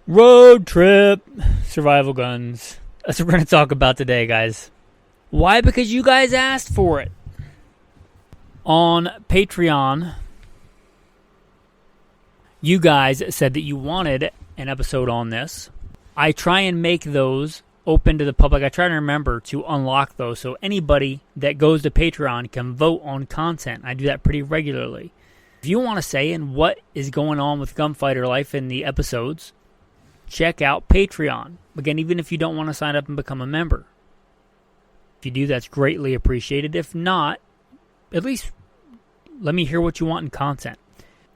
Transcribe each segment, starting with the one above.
Road trip, survival guns. That's what we're going to talk about today, guys. Why? Because you guys asked for it. On Patreon, you guys said that you wanted an episode on this. I try and make those open to the public. I try to remember to unlock those so anybody that goes to Patreon can vote on content. I do that pretty regularly. If you want to say in what is going on with gunfighter life in the episodes, check out Patreon. Again, even if you don't want to sign up and become a member. If you do, that's greatly appreciated. If not, at least let me hear what you want in content.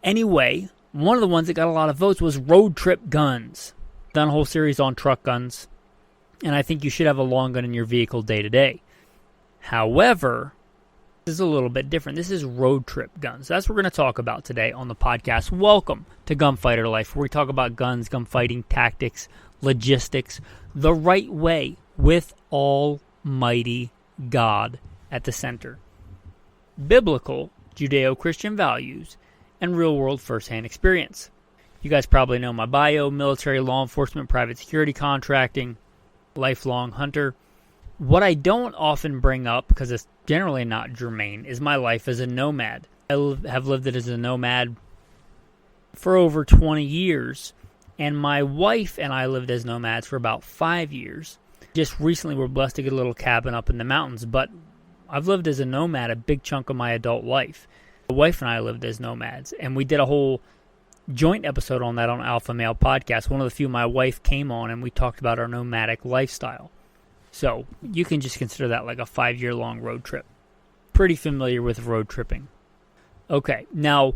Anyway, one of the ones that got a lot of votes was road trip guns. Done a whole series on truck guns, and I think you should have a long gun in your vehicle day to day. However, this is a little bit different. This is road trip guns. That's what we're going to talk about today on the podcast. Welcome to Gunfighter Life, where we talk about guns, gunfighting, tactics, logistics, the right way with Almighty God at the center. Biblical, Judeo-Christian values, and real-world first-hand experience. You guys probably know my bio: military, law enforcement, private security, contracting, lifelong hunter. What I don't often bring up, because it's generally not germane, is my life as a nomad. I have lived it as a nomad for over 20 years, and my wife and I lived as nomads for about 5 years. Just recently we're blessed to get a little cabin up in the mountains, but I've lived as a nomad a big chunk of my adult life. My wife and I lived as nomads, and we did a whole joint episode on that on Alpha Male Podcast. One of the few my wife came on, and we talked about our nomadic lifestyle. So you can just consider that like a 5-year-long road trip. Pretty familiar with road tripping. Okay, now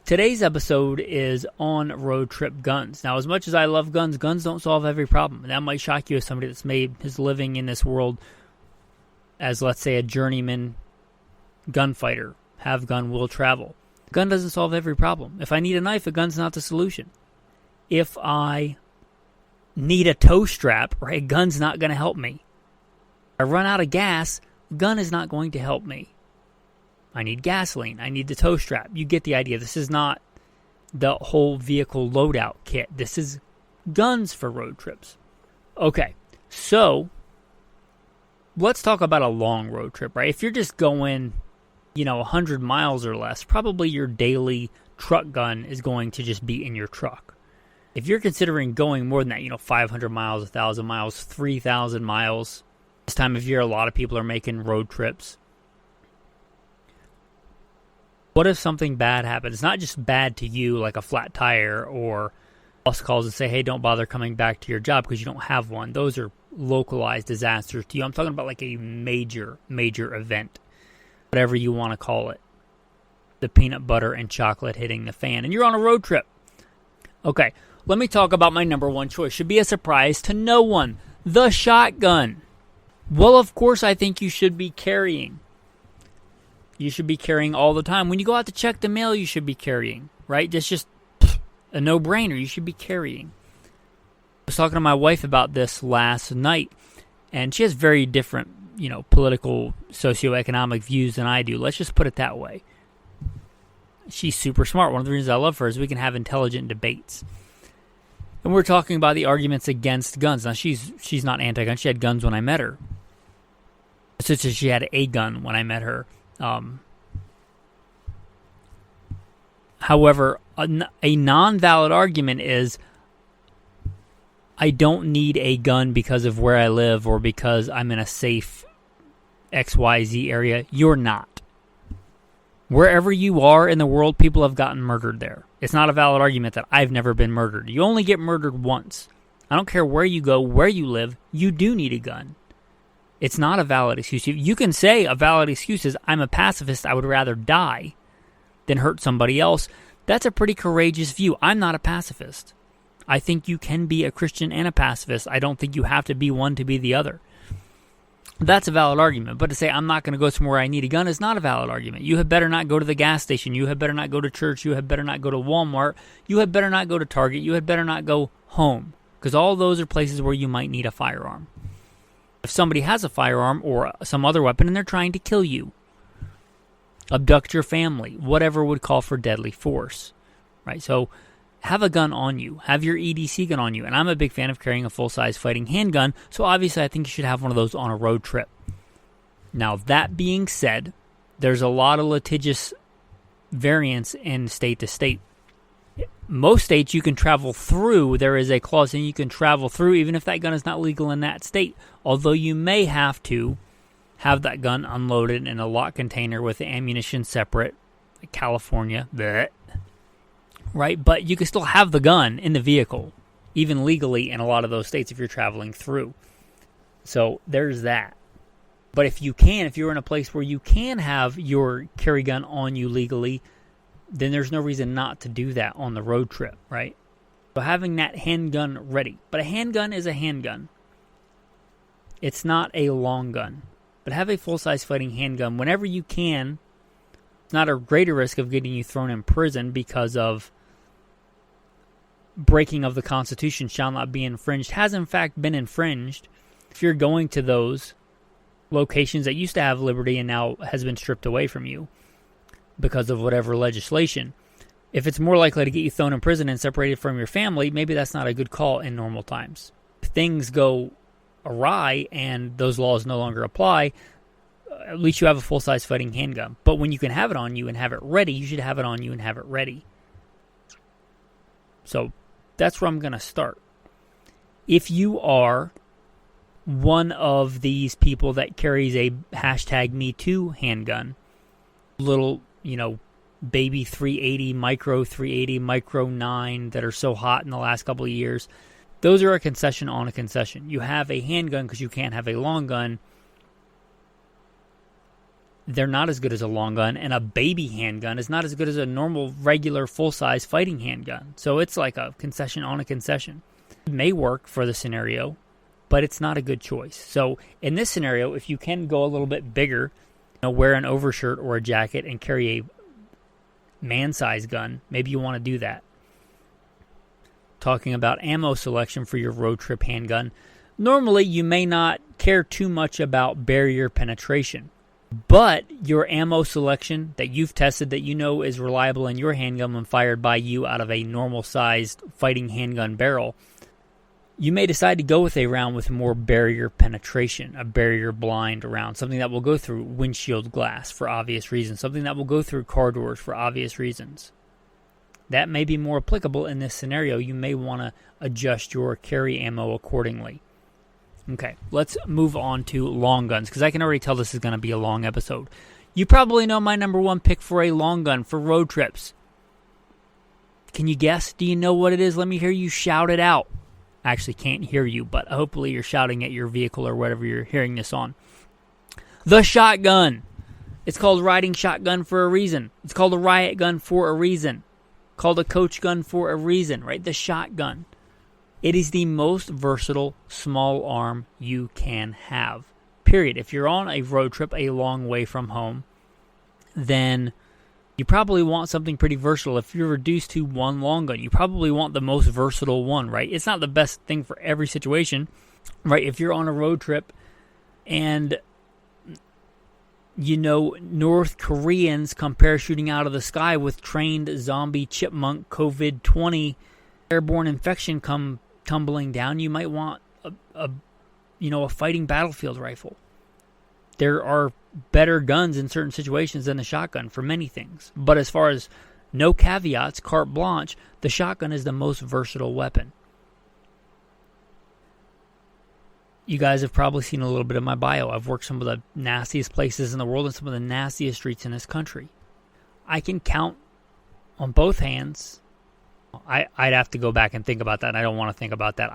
today's episode is on road trip guns. Now, as much as I love guns, guns don't solve every problem. And that might shock you as somebody that's made his living in this world as, let's say, a journeyman gunfighter. Have gun, will travel. Gun doesn't solve every problem. If I need a knife, a gun's not the solution. If I need a tow strap, right, a gun's not going to help me. If I run out of gas, a gun is not going to help me. I need gasoline. I need the tow strap. You get the idea. This is not the whole vehicle loadout kit. This is guns for road trips. Okay, so let's talk about a long road trip, right? If you're just going 100 miles or less, probably your daily truck gun is going to just be in your truck. If you're considering going more than that, 500 miles, 1,000 miles, 3,000 miles, this time of year, a lot of people are making road trips. What if something bad happens? It's not just bad to you, like a flat tire, or boss calls and say, hey, don't bother coming back to your job because you don't have one. Those are localized disasters to you. I'm talking about like a major, major event. Whatever you want to call it. The peanut butter and chocolate hitting the fan. And you're on a road trip. Okay, let me talk about my number one choice. Should be a surprise to no one. The shotgun. Well, of course, I think you should be carrying. You should be carrying all the time. When you go out to check the mail, you should be carrying, right? That's just a no-brainer. You should be carrying. I was talking to my wife about this last night, and she has very different political, socioeconomic views than I do. Let's just put it that way. She's super smart. One of the reasons I love her is we can have intelligent debates. And we're talking about the arguments against guns. Now, she's not anti-gun. She had guns when I met her. So she had a gun when I met her. However, a non-valid argument is I don't need a gun because of where I live or because I'm in a safe XYZ area. You're not. Wherever you are in the world, people have gotten murdered there. It's not a valid argument that I've never been murdered. You only get murdered once. I don't care where you go, where you live, you do need a gun. It's not a valid excuse. You can say a valid excuse is, I'm a pacifist, I would rather die than hurt somebody else. That's a pretty courageous view. I'm not a pacifist. I think you can be a Christian and a pacifist. I don't think you have to be one to be the other. That's a valid argument. But to say I'm not going to go somewhere I need a gun is not a valid argument. You had better not go to the gas station. You had better not go to church. You had better not go to Walmart. You had better not go to Target. You had better not go home. Because all those are places where you might need a firearm. If somebody has a firearm or some other weapon and they're trying to kill you, abduct your family, whatever would call for deadly force, right? So have a gun on you. Have your EDC gun on you. And I'm a big fan of carrying a full-size fighting handgun, so obviously I think you should have one of those on a road trip. Now, that being said, there's a lot of litigious variance in state to state. Most states you can travel through. There is a clause in you can travel through even if that gun is not legal in that state, although you may have to have that gun unloaded in a locked container with the ammunition separate, like California, bleh, right? But you can still have the gun in the vehicle, even legally in a lot of those states if you're traveling through. So there's that. But if you're in a place where you can have your carry gun on you legally, then there's no reason not to do that on the road trip, right? So having that handgun ready. But a handgun is a handgun. It's not a long gun. But have a full-size fighting handgun whenever you can. It's not a greater risk of getting you thrown in prison because of breaking of the Constitution shall not be infringed. Has in fact been infringed. If you're going to those locations that used to have liberty and now has been stripped away from you because of whatever legislation, if it's more likely to get you thrown in prison and separated from your family, maybe that's not a good call in normal times. If things go awry and those laws no longer apply, at least you have a full-size fighting handgun. But when you can have it on you and have it ready, you should have it on you and have it ready. So that's where I'm going to start. If you are one of these people that carries a #MeToo handgun, little, baby 380, micro 380, micro 9 that are so hot in the last couple of years, those are a concession on a concession. You have a handgun because you can't have a long gun. They're not as good as a long gun, and a baby handgun is not as good as a normal, regular, full-size fighting handgun. So it's like a concession on a concession. It may work for the scenario, but it's not a good choice. So in this scenario, if you can go a little bit bigger, wear an overshirt or a jacket and carry a man-sized gun, maybe you want to do that. Talking about ammo selection for your road trip handgun, normally you may not care too much about barrier penetration, but your ammo selection that you've tested that you know is reliable in your handgun when fired by you out of a normal-sized fighting handgun barrel, you may decide to go with a round with more barrier penetration, a barrier blind round, something that will go through windshield glass for obvious reasons, something that will go through car doors for obvious reasons. That may be more applicable in this scenario. You may want to adjust your carry ammo accordingly. Okay, let's move on to long guns, because I can already tell this is going to be a long episode. You probably know my number one pick for a long gun for road trips. Can you guess? Do you know what it is? Let me hear you shout it out. I actually can't hear you, but hopefully you're shouting at your vehicle or whatever you're hearing this on. The shotgun. It's called riding shotgun for a reason. It's called a riot gun for a reason. Called a coach gun for a reason, right? The shotgun. It is the most versatile small arm you can have. Period. If you're on a road trip a long way from home, then you probably want something pretty versatile. If you're reduced to one long gun, you probably want the most versatile one, right? It's not the best thing for every situation, right? If you're on a road trip and North Koreans come parachuting out of the sky with trained zombie chipmunk COVID-20 airborne infection come tumbling down, you might want a fighting battlefield rifle. There are better guns in certain situations than the shotgun for many things. But as far as no caveats, carte blanche, the shotgun is the most versatile weapon. You guys have probably seen a little bit of my bio. I've worked some of the nastiest places in the world and some of the nastiest streets in this country. I can count on both hands. I'd have to go back and think about that, and I don't want to think about that.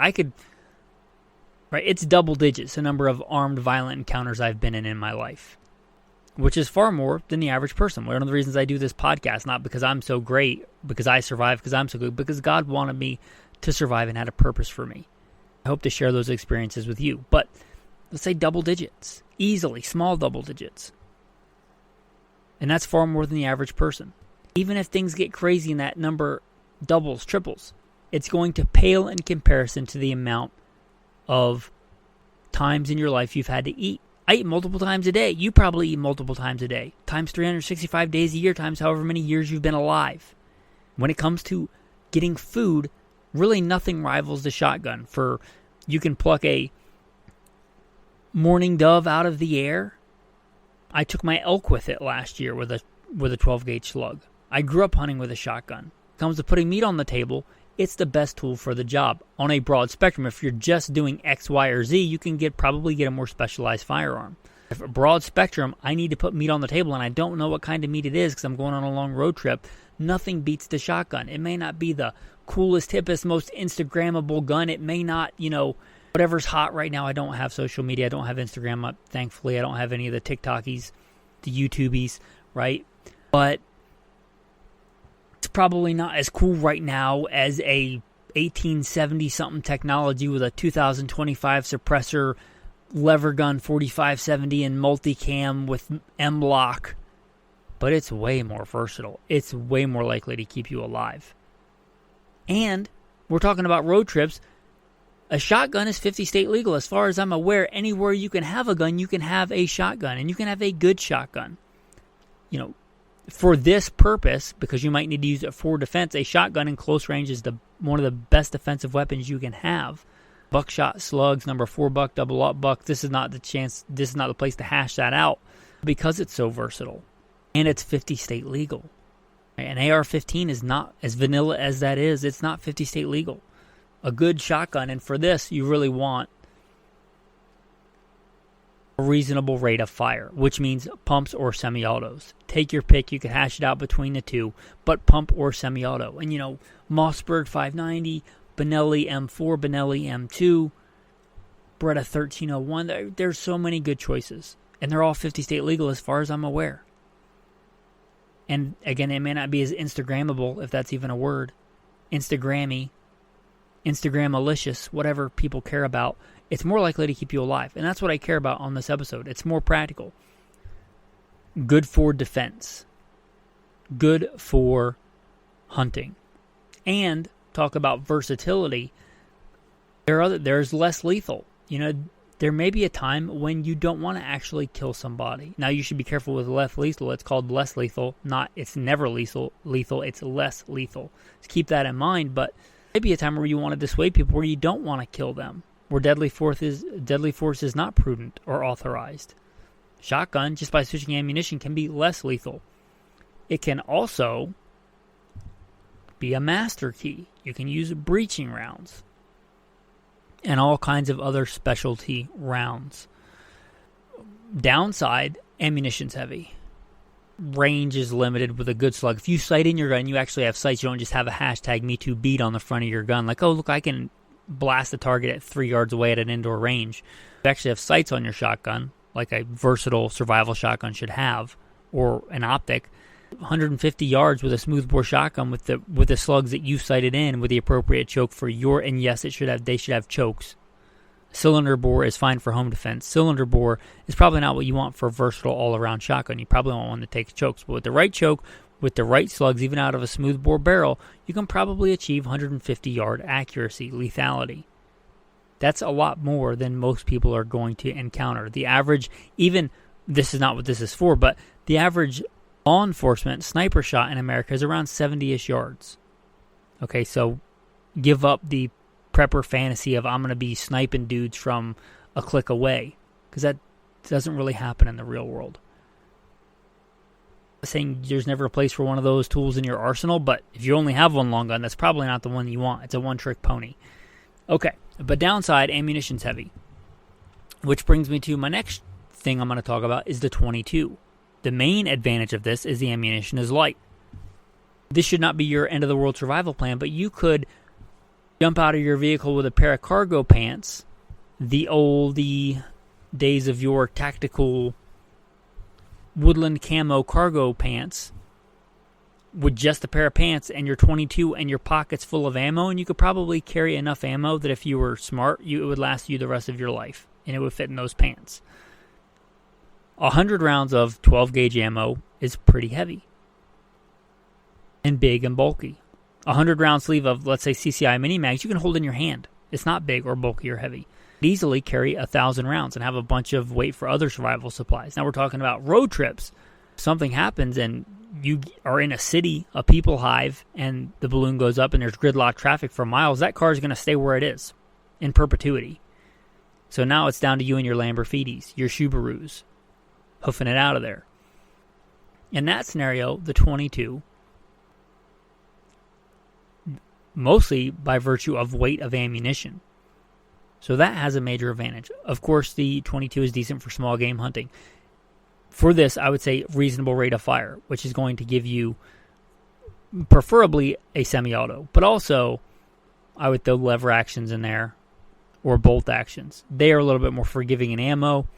Right, it's double digits, the number of armed violent encounters I've been in my life, which is far more than the average person. One of the reasons I do this podcast, not because I'm so great, because I survived, because I'm so good, because God wanted me to survive and had a purpose for me. I hope to share those experiences with you. But let's say double digits, easily, small double digits. And that's far more than the average person. Even if things get crazy and that number doubles, triples, it's going to pale in comparison to the amount of times in your life you've had to eat. I eat multiple times a day. You probably eat multiple times a day. Times 365 days a year, times however many years you've been alive. When it comes to getting food, really nothing rivals the shotgun. You can pluck a mourning dove out of the air. I took my elk with it last year with a 12-gauge slug. I grew up hunting with a shotgun. Comes to putting meat on the table, it's the best tool for the job. On a broad spectrum, if you're just doing X, Y, or Z, you can probably get a more specialized firearm. If a broad spectrum, I need to put meat on the table, and I don't know what kind of meat it is because I'm going on a long road trip, nothing beats the shotgun. It may not be the coolest, hippest, most Instagrammable gun. It may not, whatever's hot right now. I don't have social media. I don't have Instagram. Thankfully, I don't have any of the TikTokies, the YouTubies, right? But it's probably not as cool right now as a 1870-something technology with a 2025 suppressor, lever gun 4570 and multicam with M-lock. But it's way more versatile. It's way more likely to keep you alive. And we're talking about road trips. A shotgun is 50 state legal. As far as I'm aware, anywhere you can have a gun, you can have a shotgun. And you can have a good shotgun. For this purpose, because you might need to use it for defense, a shotgun in close range is one of the best defensive weapons you can have. Buckshot slugs, number 4 buck, double up buck. This is not the place to hash that out because it's so versatile. And it's 50 state legal. An AR-15 is not, as vanilla as that is, it's not 50 state legal. A good shotgun, and for this, you really want a reasonable rate of fire, which means pumps or semi-autos. Take your pick. You can hash it out between the two, but pump or semi-auto. And, Mossberg 590, Benelli M4, Benelli M2, Beretta 1301. There's so many good choices, and they're all 50 state legal as far as I'm aware. And again, it may not be as Instagrammable, if that's even a word. Instagrammy, Instagram-malicious, whatever people care about. It's more likely to keep you alive. And that's what I care about on this episode. It's more practical. Good for defense. Good for hunting. And talk about versatility. There's less lethal. There may be a time when you don't want to actually kill somebody. Now, you should be careful with less lethal. It's called less lethal. It's never lethal. It's less lethal. So keep that in mind. But maybe a time where you want to dissuade people, where you don't want to kill them, where deadly force is not prudent or authorized. Shotgun, just by switching ammunition, can be less lethal. It can also be a master key. You can use breaching rounds and all kinds of other specialty rounds. Downside, ammunition's heavy. Range is limited with a good slug. If you sight in your gun, you actually have sights. You don't just have a hashtag #MeTooBeat on the front of your gun. Like, oh, look, I can blast the target at 3 yards away at an indoor range. You actually have sights on your shotgun, like a versatile survival shotgun should have, or an optic. 150 yards with a smoothbore shotgun with the slugs that you sighted in with the appropriate choke for your, and yes, they should have chokes. Cylinder bore is fine for home defense. Cylinder bore is probably not what you want for a versatile all-around shotgun. You probably want one that takes chokes, but with the right choke, with the right slugs, even out of a smoothbore barrel, you can probably achieve 150-yard accuracy, lethality. That's a lot more than most people are going to encounter. The average, even, this is not what this is for, but the average law enforcement sniper shot in America is around 70-ish yards. Okay, so give up the prepper fantasy of I'm going to be sniping dudes from a click away, because that doesn't really happen in the real world. I'm saying there's never a place for one of those tools in your arsenal, but if you only have one long gun, that's probably not the one you want. It's a one-trick pony. Okay, but downside, ammunition's heavy. Which brings me to my next thing I'm going to talk about is the 22. The main advantage of this is the ammunition is light. This should not be your end-of-the-world survival plan, but you could jump out of your vehicle with a pair of cargo pants, the oldie days of your tactical woodland camo cargo pants, with just a pair of pants and your 22 and your pockets full of ammo, and you could probably carry enough ammo that if you were smart, it would last you the rest of your life, and it would fit in those pants. 100 rounds of 12-gauge ammo is pretty heavy and big and bulky. 100-round sleeve of, let's say, CCI mini mags, you can hold in your hand. It's not big or bulky or heavy. Easily carry 1,000 rounds and have a bunch of weight for other survival supplies. Now we're talking about road trips. If something happens and you are in a city, a people hive, and the balloon goes up and there's gridlock traffic for miles, that car is going to stay where it is in perpetuity. So now it's down to you and your Lamborghinis, your Subarus, hoofing it out of there. In that scenario, the 22, mostly by virtue of weight of ammunition. So that has a major advantage. Of course, the 22 is decent for small game hunting. For this, I would say reasonable rate of fire, which is going to give you preferably a semi-auto. But also, I would throw lever actions in there or bolt actions. They are a little bit more forgiving in ammo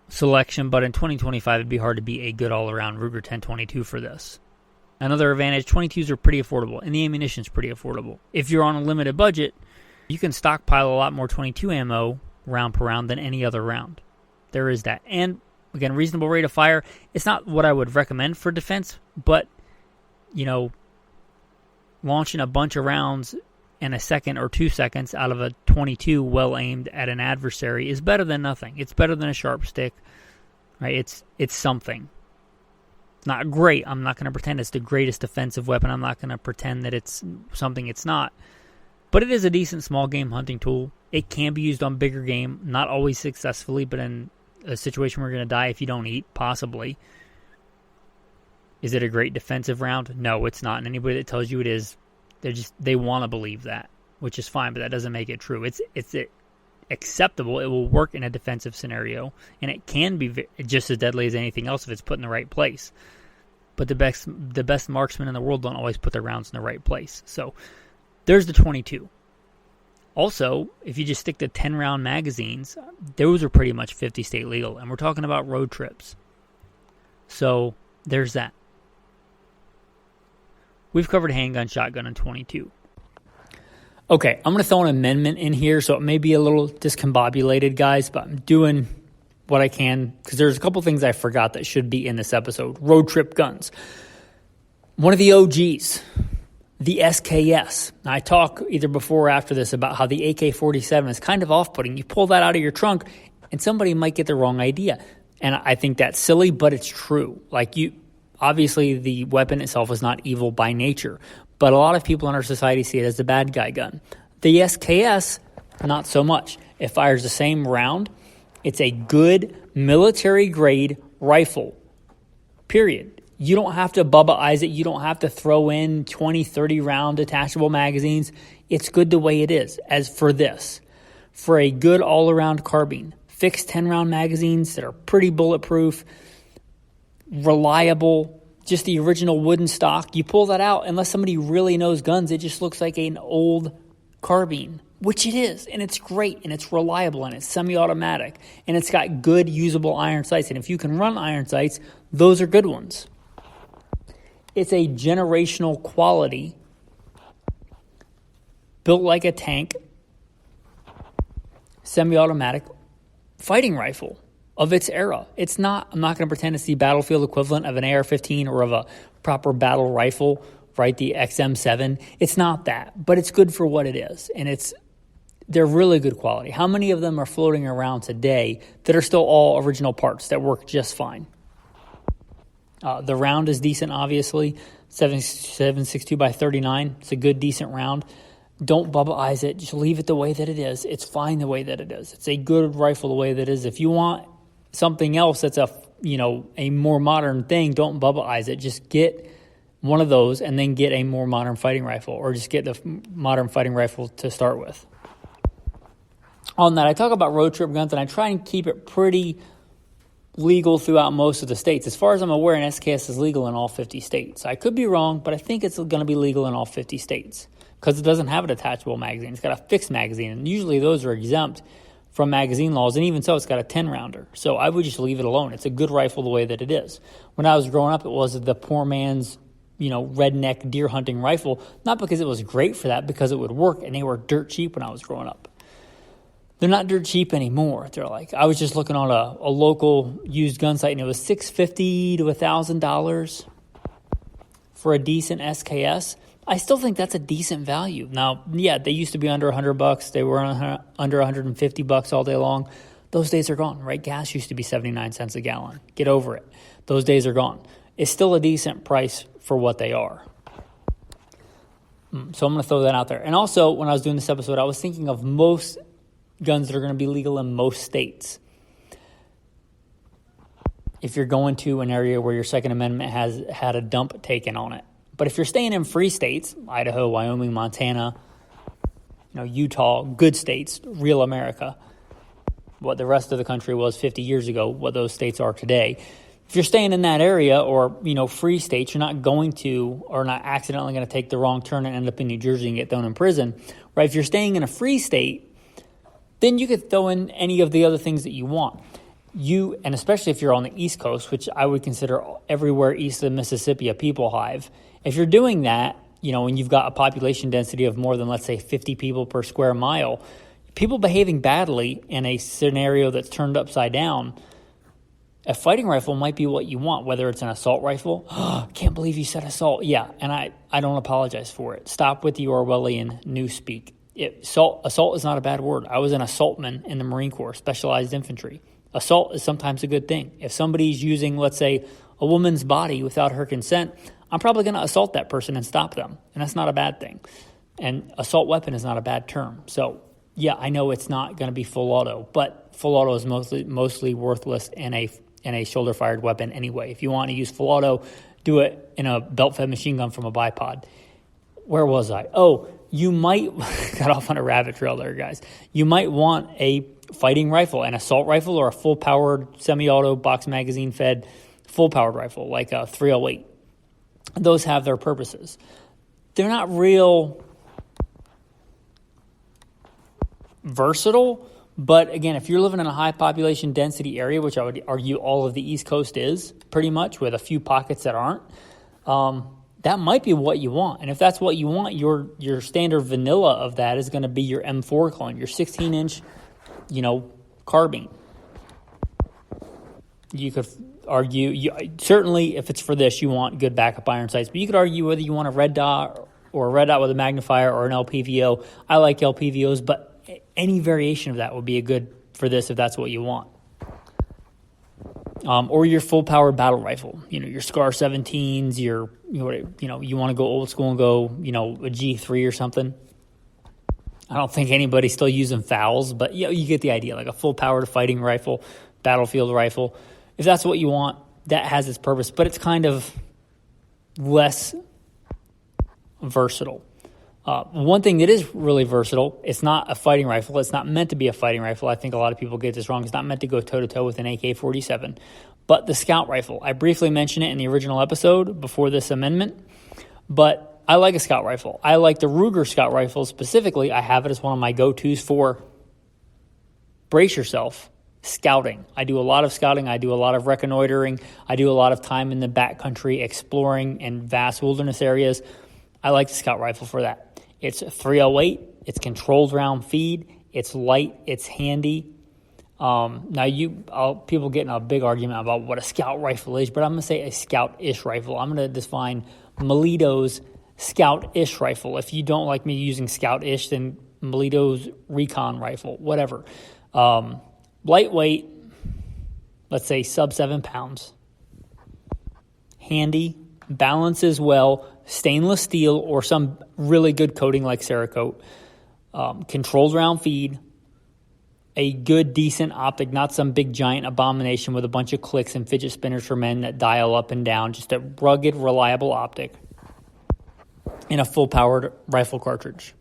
selection, but in 2025, it'd be hard to beat a good all-around Ruger 1022 for this. Another advantage, 22s are pretty affordable, and the ammunition is pretty affordable. If you're on a limited budget, you can stockpile a lot more 22 ammo round per round than any other round. There is that. And again, reasonable rate of fire. It's not what I would recommend for defense, but, launching a bunch of rounds in a second or 2 seconds out of a 22 well aimed at an adversary is better than nothing. It's better than a sharp stick, right? It's something. It's not great. I'm not going to pretend it's the greatest defensive weapon. I'm not going to pretend that it's something it's not. But it is a decent small game hunting tool. It can be used on bigger game, not always successfully, but in a situation where you're going to die if you don't eat, possibly. Is it a great defensive round? No, it's not. And anybody that tells you it is, they want to believe that, which is fine, but that doesn't make it true. It's acceptable. It will work in a defensive scenario, and it can be just as deadly as anything else if it's put in the right place. But the best marksmen in the world don't always put their rounds in the right place. So there's the 22. Also, if you just stick to 10-round magazines, those are pretty much 50 state legal, and we're talking about road trips. So there's that. We've covered handgun, shotgun, and 22. Okay, I'm going to throw an amendment in here, so it may be a little discombobulated, guys, but I'm doing what I can, because there's a couple things I forgot that should be in this episode. Road trip guns. One of the OGs, the SKS. Now, I talk either before or after this about how the AK-47 is kind of off-putting. You pull that out of your trunk, and somebody might get the wrong idea. And I think that's silly, but it's true. Obviously, the weapon itself is not evil by nature, but a lot of people in our society see it as the bad guy gun. The SKS, not so much. It fires the same round. It's a good military-grade rifle, period. You don't have to Bubba-ize it. You don't have to throw in 20, 30-round detachable magazines. It's good the way it is. As for this, for a good all-around carbine, fixed 10-round magazines that are pretty bulletproof, reliable, just the original wooden stock. You pull that out, unless somebody really knows guns, it just looks like an old carbine, which it is, and it's great, and it's reliable, and it's semi-automatic, and it's got good usable iron sights, and if you can run iron sights, those are good ones. It's a generational quality, built like a tank, semi-automatic fighting rifle of its era. I'm not going to pretend it's the battlefield equivalent of an AR-15 or of a proper battle rifle, right? The XM7. It's not that, but it's good for what it is. And they're really good quality. How many of them are floating around today that are still all original parts that work just fine? The round is decent, obviously. 7.62 by 39. It's a good, decent round. Don't Bubba-ize it. Just leave it the way that it is. It's fine the way that it is. It's a good rifle the way that it is. If you want something else that's a more modern thing, don't Bubba-ize it. Just get one of those and then get a more modern fighting rifle, or just get the modern fighting rifle to start with. On that, I talk about road trip guns, and I try and keep it pretty legal throughout most of the states. As far as I'm aware, an SKS is legal in all 50 states. I could be wrong, but I think it's going to be legal in all 50 states because it doesn't have a detachable magazine. It's got a fixed magazine, and usually those are exempt from magazine laws, and even so, it's got a 10-rounder. So I would just leave it alone. It's a good rifle the way that it is. When I was growing up, it was the poor man's, redneck deer hunting rifle, not because it was great for that, because it would work, and they were dirt cheap when I was growing up. They're not dirt cheap anymore. I was just looking on a local used gun site, and it was $650 to $1,000 for a decent SKS. I still think that's a decent value. Now, yeah, they used to be under $100. They were under $150 all day long. Those days are gone, right? Gas used to be 79 cents a gallon. Get over it. Those days are gone. is still a decent price for what they are. So I'm going to throw that out there. And also, when I was doing this episode, I was thinking of most guns that are going to be legal in most states. If you're going to an area where your Second Amendment has had a dump taken on it. But if you're staying in free states, Idaho, Wyoming, Montana, Utah, good states, real America, what the rest of the country was 50 years ago, what those states are today. If you're staying in that area or, free states, you're not going to or not accidentally going to take the wrong turn and end up in New Jersey and get thrown in prison, right? If you're staying in a free state, then you could throw in any of the other things that you want. And especially if you're on the East Coast, which I would consider everywhere east of the Mississippi a people hive. If you're doing that, and you've got a population density of more than, let's say, 50 people per square mile, people behaving badly in a scenario that's turned upside down, a fighting rifle might be what you want, whether it's an assault rifle. Can't believe you said assault. Yeah, and I don't apologize for it. Stop with the Orwellian newspeak. Assault is not a bad word. I was an assaultman in the Marine Corps, specialized infantry. Assault is sometimes a good thing. If somebody's using, let's say, a woman's body without her consent, I'm probably going to assault that person and stop them, and that's not a bad thing. And assault weapon is not a bad term. So, yeah, I know it's not going to be full auto, but full auto is mostly worthless in a shoulder-fired weapon anyway. If you want to use full auto, do it in a belt-fed machine gun from a bipod. Where was I? Oh, you might got off on a rabbit trail there, guys. You might want a fighting rifle, an assault rifle, or a full-powered semi-auto box magazine-fed full-powered rifle like a 308. Those have their purposes. They're not real versatile, but again, if you're living in a high population density area, which I would argue all of the East Coast is pretty much, with a few pockets that aren't, that might be what you want. And if that's what you want, your standard vanilla of that is going to be your M4 clone, your 16-inch, carbine. You could argue, certainly if it's for this, you want good backup iron sights, but you could argue whether you want a red dot or a red dot with a magnifier or an LPVO. I like LPVOs, but any variation of that would be a good for this if that's what you want. Or your full-powered battle rifle, your SCAR-17s, you want to go old school and go, a G3 or something. I don't think anybody's still using FOWLs, but you get the idea, like a full-powered fighting rifle, battlefield rifle. If that's what you want, that has its purpose, but it's kind of less versatile. One thing that is really versatile, it's not a fighting rifle. It's not meant to be a fighting rifle. I think a lot of people get this wrong. It's not meant to go toe-to-toe with an AK-47. But the scout rifle, I briefly mentioned it in the original episode before this amendment, but I like a scout rifle. I like the Ruger scout rifle specifically. I have it as one of my go-tos for, brace yourself, scouting. I do a lot of scouting. I do a lot of reconnoitering. I do a lot of time in the backcountry exploring in vast wilderness areas. I like the scout rifle for that. It's 308. It's controlled round feed. It's light. It's handy. People get in a big argument about what a scout rifle is, but I'm going to say a scout-ish rifle. I'm going to define Melito's scout-ish rifle. If you don't like me using scout-ish, then Melito's recon rifle, whatever. Lightweight, let's say sub 7 pounds. Handy, balances well, stainless steel or some really good coating like Cerakote, controlled round feed, a good, decent optic, not some big giant abomination with a bunch of clicks and fidget spinners for men that dial up and down, just a rugged, reliable optic, and a full-powered rifle cartridge,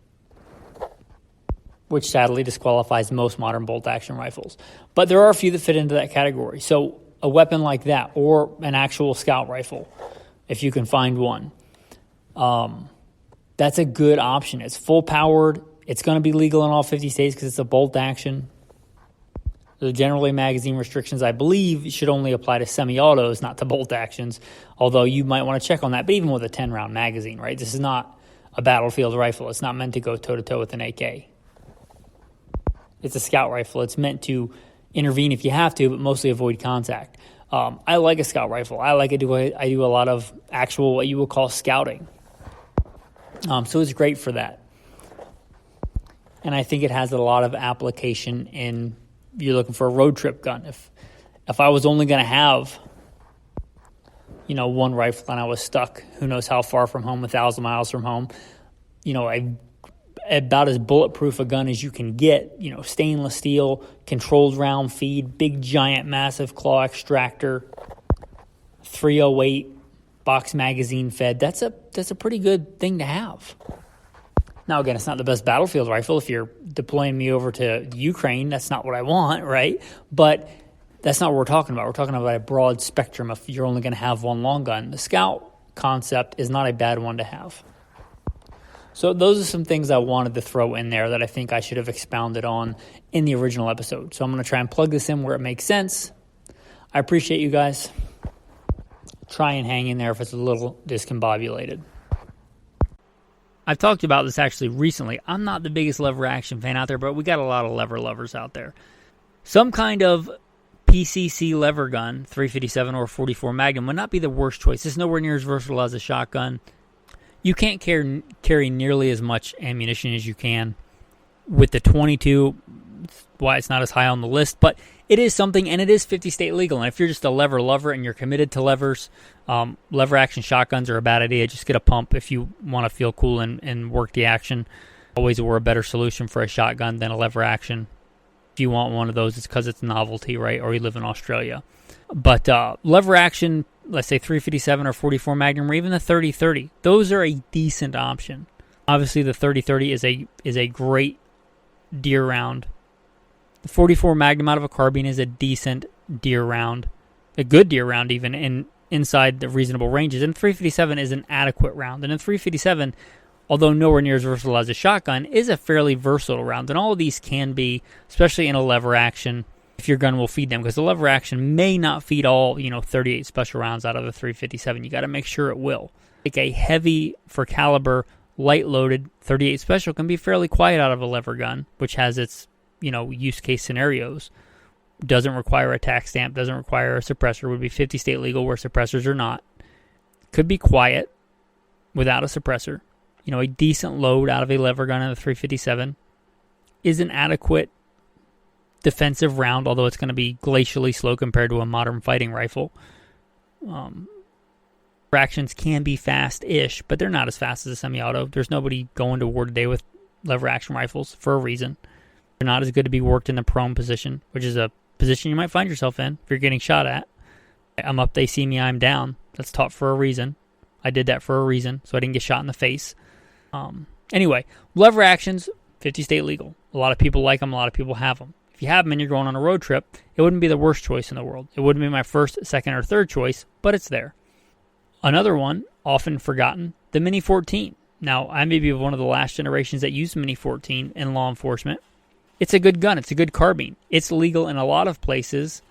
which sadly disqualifies most modern bolt-action rifles. But there are a few that fit into that category. So a weapon like that, or an actual scout rifle, if you can find one, that's a good option. It's full-powered. It's going to be legal in all 50 states because it's a bolt-action. The generally magazine restrictions, I believe, should only apply to semi-autos, not to bolt-actions, although you might want to check on that. But even with a 10-round magazine, right? This is not a battlefield rifle. It's not meant to go toe-to-toe with an AK. It's a scout rifle. It's meant to intervene if you have to, but mostly avoid contact. I like a scout rifle. I like it. I do a lot of actual, what you would call scouting. So it's great for that. And I think it has a lot of application in, you're looking for a road trip gun. If I was only going to have, one rifle and I was stuck, who knows how far from home, 1,000 miles from home. About as bulletproof a gun as you can get, stainless steel, controlled round feed, big giant massive claw extractor, 308 box magazine fed. That's a pretty good thing to have. Now again, it's not the best battlefield rifle. If you're deploying me over to Ukraine, that's not what I want, right? But that's not what we're talking about. We're talking about a broad spectrum if you're only going to have one long gun. The Scout concept is not a bad one to have. So those are some things I wanted to throw in there that I think I should have expounded on in the original episode. So I'm going to try and plug this in where it makes sense. I appreciate you guys. Try and hang in there if it's a little discombobulated. I've talked about this actually recently. I'm not the biggest lever action fan out there, but we got a lot of lever lovers out there. Some kind of PCC lever gun, 357 or 44 Magnum, would not be the worst choice. It's nowhere near as versatile as a shotgun. You can't carry nearly as much ammunition as you can with the 22. Why it's not as high on the list, but it is something, and it is 50 state legal. And if you're just a lever lover and you're committed to levers, lever action shotguns are a bad idea. Just get a pump if you want to feel cool and work the action. Always were a better solution for a shotgun than a lever action. If you want one of those, it's because it's novelty, right? Or you live in Australia. But lever action, let's say 357 or 44 Magnum, or even the 30-30, those are a decent option. Obviously, the 30-30 is a great deer round. The 44 Magnum out of a carbine is a decent deer round, a good deer round even inside the reasonable ranges. And 357 is an adequate round. And in 357, although nowhere near as versatile as a shotgun, is a fairly versatile round. And all of these can be, especially in a lever action, if your gun will feed them, because the lever action may not feed all 38 special rounds out of the 357. You got to make sure it will. Like a heavy for caliber, light loaded 38 special can be fairly quiet out of a lever gun, which has its use case scenarios. Doesn't require a tax stamp, doesn't require a suppressor, would be 50 state legal where suppressors are not. Could be quiet without a suppressor. A decent load out of a lever gun in the 357 is an adequate defensive round, although it's going to be glacially slow compared to a modern fighting rifle. Fractions can be fast-ish, but they're not as fast as a semi-auto. There's nobody going to war today with lever action rifles for a reason. They're not as good to be worked in the prone position, which is a position you might find yourself in if you're getting shot at. I'm up, they see me, I'm down. That's taught for a reason. I did that for a reason, so I didn't get shot in the face. Anyway, lever actions, 50 state legal. A lot of people like them, a lot of people have them. If you have them and you're going on a road trip, it wouldn't be the worst choice in the world. It wouldn't be my first, second, or third choice, but it's there. Another one, often forgotten, the Mini 14. Now, I may be one of the last generations that used Mini 14 in law enforcement. It's a good gun. It's a good carbine. It's legal in a lot of places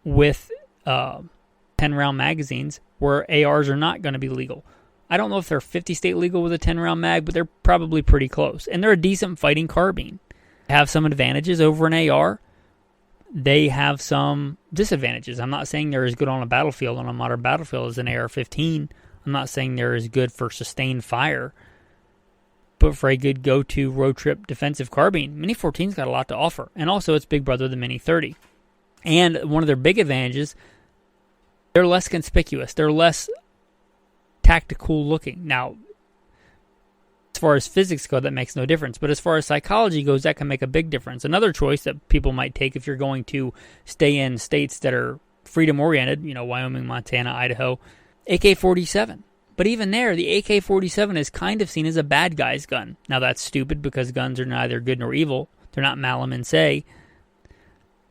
with 10-round magazines where ARs are not going to be legal. I don't know if they're 50 state legal with a 10-round mag, but they're probably pretty close. And they're a decent fighting carbine. They have some advantages over an AR. They have some disadvantages. I'm not saying they're as good on a battlefield, on a modern battlefield, as an AR-15. I'm not saying they're as good for sustained fire. But for a good go-to road trip defensive carbine, Mini 14's got a lot to offer. And also its big brother, the Mini 30. And one of their big advantages, they're less conspicuous. They're less tactical looking. Now, as far as physics go, that makes no difference. But as far as psychology goes, that can make a big difference. Another choice that people might take if you're going to stay in states that are freedom-oriented, Wyoming, Montana, Idaho, AK-47. But even there, the AK-47 is kind of seen as a bad guy's gun. Now, that's stupid because guns are neither good nor evil. They're not malum in se.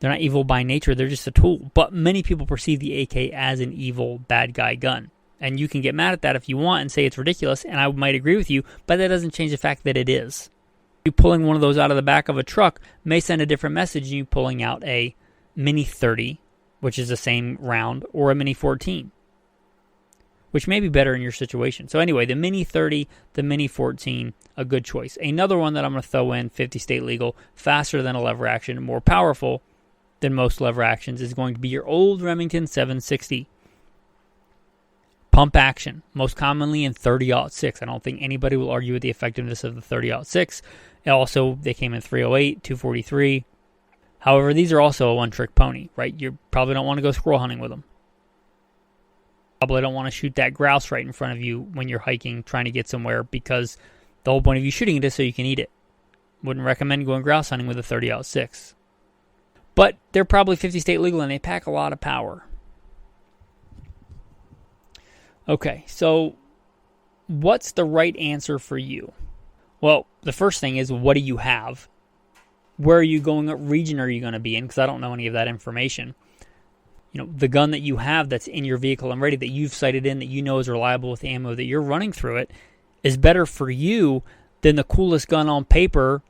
They're not evil by nature. They're just a tool. But many people perceive the AK as an evil, bad guy gun. And you can get mad at that if you want and say it's ridiculous, and I might agree with you, but that doesn't change the fact that it is. You pulling one of those out of the back of a truck may send a different message than you pulling out a Mini 30, which is the same round, or a Mini 14. Which may be better in your situation. So anyway, the Mini 30, the Mini 14, a good choice. Another one that I'm going to throw in, 50 state legal, faster than a lever action, more powerful than most lever actions, is going to be your old Remington 760. Pump action, most commonly in 30-06. I don't think anybody will argue with the effectiveness of the 30-06. Also, they came in 308, 243. However, these are also a one-trick pony, right? You probably don't want to go squirrel hunting with them. Probably don't want to shoot that grouse right in front of you when you're hiking, trying to get somewhere, because the whole point of you shooting it is so you can eat it. Wouldn't recommend going grouse hunting with a 30-06. But they're probably 50 state legal, and they pack a lot of power. Okay, so what's the right answer for you? Well, the first thing is, what do you have? Where are you going? What region are you going to be in? Because I don't know any of that information. The gun that you have that's in your vehicle and ready, that you've sighted in, that you know is reliable with the ammo that you're running through it, is better for you than the coolest gun on paper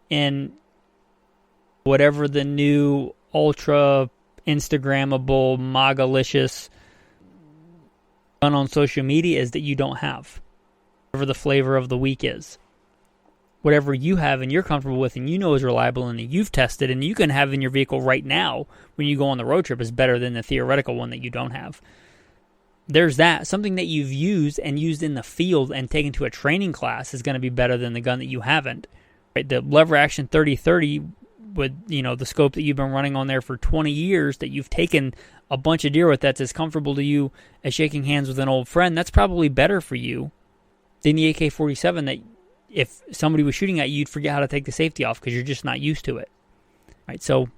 in whatever the new ultra Instagrammable, magalicious gun on social media is that you don't have. Whatever the flavor of the week is. Whatever you have and you're comfortable with and you know is reliable and that you've tested and you can have in your vehicle right now when you go on the road trip is better than the theoretical one that you don't have. There's that. Something that you've used and used in the field and taken to a training class is going to be better than the gun that you haven't. Right? The lever action 30-30 with, the scope that you've been running on there for 20 years that you've taken a bunch of deer with, that's as comfortable to you as shaking hands with an old friend, that's probably better for you than the AK-47 that if somebody was shooting at you, you'd forget how to take the safety off because you're just not used to it. Right? So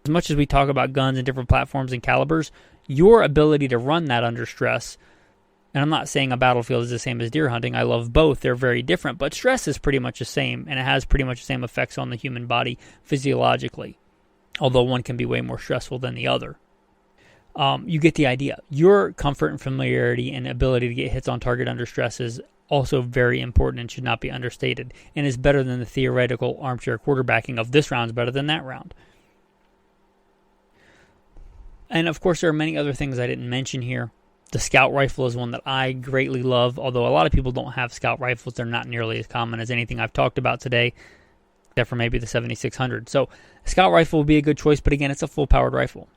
as much as we talk about guns and different platforms and calibers, your ability to run that under stress, and I'm not saying a battlefield is the same as deer hunting. I love both. They're very different, but stress is pretty much the same, and it has pretty much the same effects on the human body physiologically, although one can be way more stressful than the other. You get the idea. Your comfort and familiarity and ability to get hits on target under stress is also very important and should not be understated, and is better than the theoretical armchair quarterbacking of this round's better than that round. And of course, there are many other things I didn't mention here. The scout rifle is one that I greatly love, although a lot of people don't have scout rifles. They're not nearly as common as anything I've talked about today, except for maybe the 7600. So a scout rifle would be a good choice, but again, it's a full-powered rifle.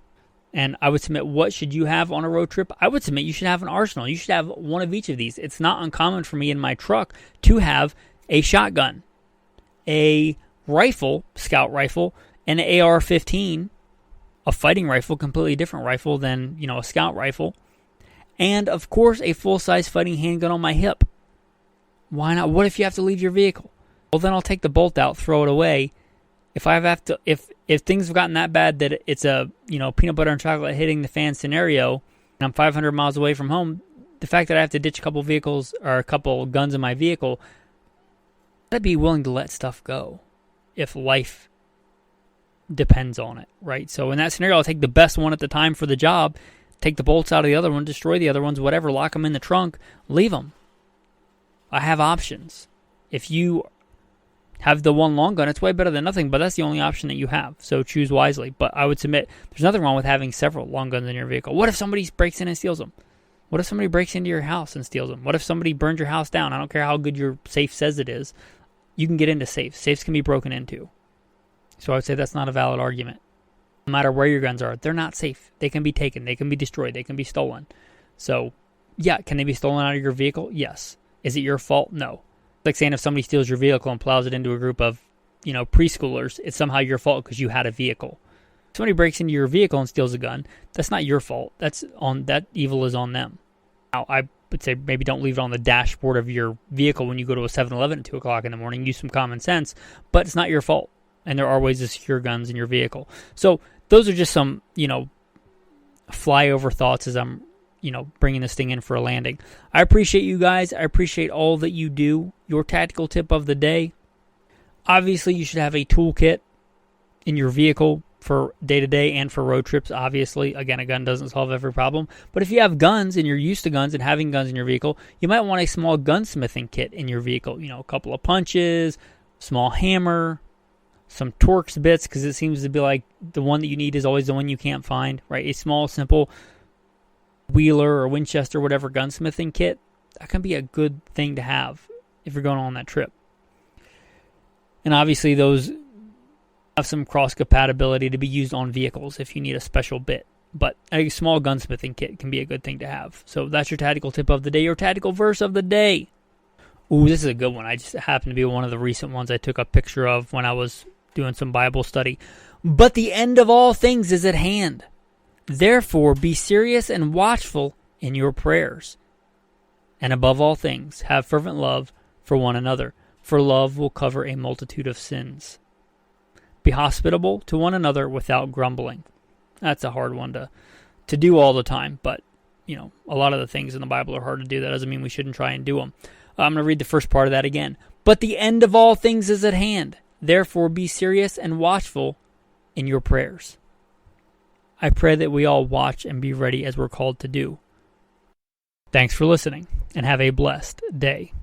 And I would submit, what should you have on a road trip? I would submit you should have an arsenal. You should have one of each of these. It's not uncommon for me in my truck to have a shotgun, a rifle, scout rifle, and an AR-15, a fighting rifle, completely different rifle than, a scout rifle, and of course a full-size fighting handgun on my hip. Why not? What if you have to leave your vehicle? Well, then I'll take the bolt out, throw it away. If things have gotten that bad that it's a, peanut butter and chocolate hitting the fan scenario, and I'm 500 miles away from home, the fact that I have to ditch a couple vehicles or a couple guns in my vehicle, I'd be willing to let stuff go if life depends on it, right? So in that scenario, I'll take the best one at the time for the job, take the bolts out of the other one, destroy the other ones, whatever, lock them in the trunk, leave them. I have options. If you have the one long gun, it's way better than nothing, but that's the only option that you have. So choose wisely. But I would submit there's nothing wrong with having several long guns in your vehicle. What if somebody breaks in and steals them? What if somebody breaks into your house and steals them? What if somebody burns your house down? I don't care how good your safe says it is. You can get into safes. Safes can be broken into. So I would say that's not a valid argument. No matter where your guns are, they're not safe. They can be taken. They can be destroyed. They can be stolen. So, yeah, can they be stolen out of your vehicle? Yes. Is it your fault? No. Like saying if somebody steals your vehicle and plows it into a group of, preschoolers, it's somehow your fault because you had a vehicle. If somebody breaks into your vehicle and steals a gun, that's not your fault. That evil is on them. Now, I would say maybe don't leave it on the dashboard of your vehicle when you go to a 7-Eleven at 2 o'clock in the morning. Use some common sense, but it's not your fault. And there are ways to secure guns in your vehicle. So those are just some, flyover thoughts as I'm, bringing this thing in for a landing. I appreciate you guys. I appreciate all that you do. Your tactical tip of the day. Obviously, you should have a toolkit in your vehicle for day-to-day and for road trips, obviously. Again, a gun doesn't solve every problem. But if you have guns and you're used to guns and having guns in your vehicle, you might want a small gunsmithing kit in your vehicle. A couple of punches, small hammer, some Torx bits, because it seems to be like the one that you need is always the one you can't find, right? A small, simple Wheeler or Winchester, whatever gunsmithing kit, that can be a good thing to have if you're going on that trip. And obviously those have some cross-compatibility to be used on vehicles if you need a special bit. But a small gunsmithing kit can be a good thing to have. So that's your tactical tip of the day, your tactical verse of the day. Ooh, this is a good one. I just happened to be one of the recent ones I took a picture of when I was doing some Bible study. But the end of all things is at hand. Therefore, be serious and watchful in your prayers. And above all things, have fervent love for one another, for love will cover a multitude of sins. Be hospitable to one another without grumbling. That's a hard one to do all the time, but a lot of the things in the Bible are hard to do. That doesn't mean we shouldn't try and do them. I'm going to read the first part of that again. But the end of all things is at hand. Therefore be serious and watchful in your prayers. I pray that we all watch and be ready as we're called to do. Thanks for listening, and have a blessed day.